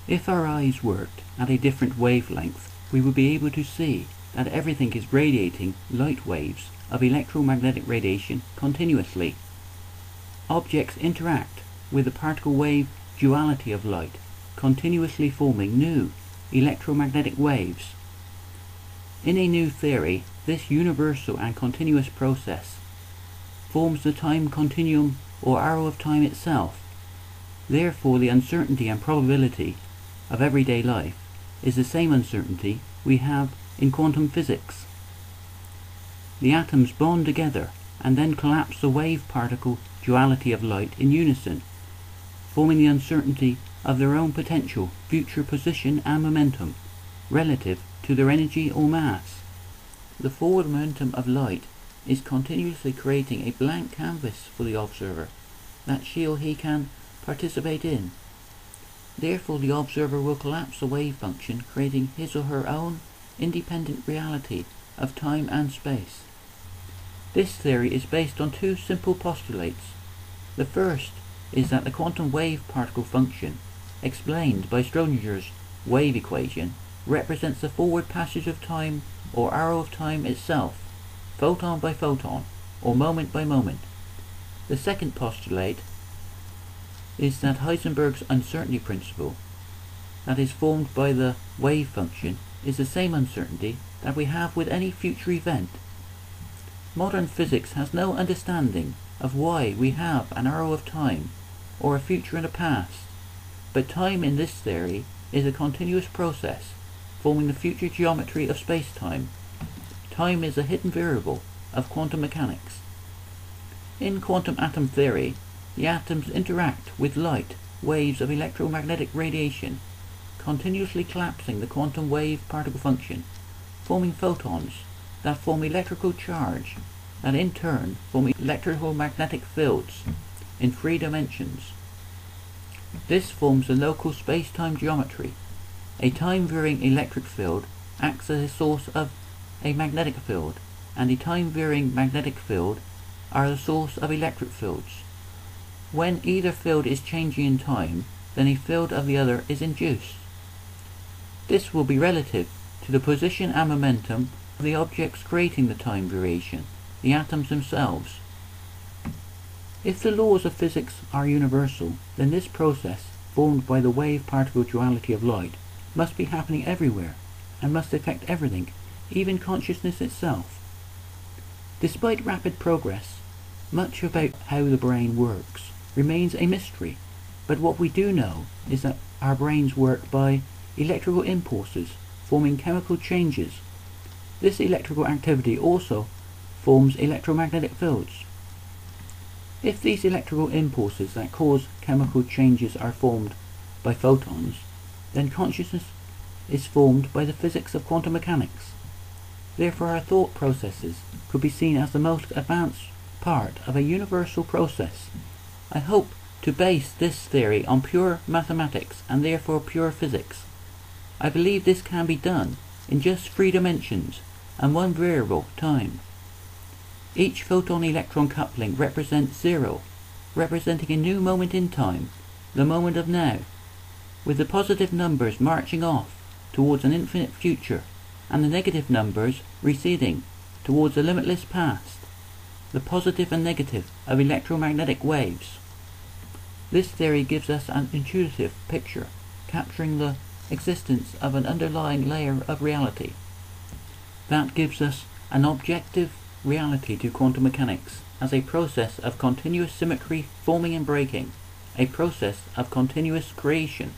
If our eyes worked at a different wavelength, we would be able to see that everything is radiating light waves of electromagnetic radiation continuously. Objects interact with the particle wave duality of light, continuously forming new electromagnetic waves. In a new theory, this universal and continuous process forms the time continuum or arrow of time itself. Therefore, the uncertainty and probability of everyday life is the same uncertainty we have in quantum physics. The atoms bond together and then collapse the wave-particle duality of light in unison, forming the uncertainty of their own potential future position and momentum relative to their energy or mass. The forward momentum of light is continuously creating a blank canvas for the observer that she or he can participate in. Therefore, the observer will collapse the wave function, creating his or her own independent reality of time and space. This theory is based on two simple postulates. The first is that the quantum wave particle function, explained by Schrodinger's wave equation, represents the forward passage of time or arrow of time itself, photon by photon, or moment by moment. The second postulate is that Heisenberg's uncertainty principle, that is formed by the wave function, is the same uncertainty that we have with any future event. Modern physics has no understanding of why we have an arrow of time, or a future and a past, but time in this theory is a continuous process, forming the future geometry of space-time. Time is a hidden variable of quantum mechanics. In quantum atom theory, the atoms interact with light waves of electromagnetic radiation, continuously collapsing the quantum wave particle function, forming photons that form electrical charge, that in turn form electrical magnetic fields in 3 dimensions. This forms the local space-time geometry. A time-varying electric field acts as a source of a magnetic field, and a time-varying magnetic field are the source of electric fields. When either field is changing in time, then a field of the other is induced. This will be relative to the position and momentum of the objects creating the time variation, the atoms themselves. If the laws of physics are universal, then this process, formed by the wave-particle duality of light, must be happening everywhere, and must affect everything, even consciousness itself. Despite rapid progress, much about how the brain works remains a mystery, but what we do know is that our brains work by electrical impulses forming chemical changes. This electrical activity also forms electromagnetic fields. If these electrical impulses that cause chemical changes are formed by photons, then consciousness is formed by the physics of quantum mechanics. Therefore, our thought processes could be seen as the most advanced part of a universal process. I hope to base this theory on pure mathematics and therefore pure physics. I believe this can be done in just 3 dimensions and one variable, time. Each photon-electron coupling represents 0, representing a new moment in time, the moment of now, with the positive numbers marching off towards an infinite future, and the negative numbers receding towards a limitless past, the positive and negative of electromagnetic waves. This theory gives us an intuitive picture, capturing the existence of an underlying layer of reality. That gives us an objective reality to quantum mechanics as a process of continuous symmetry forming and breaking, a process of continuous creation.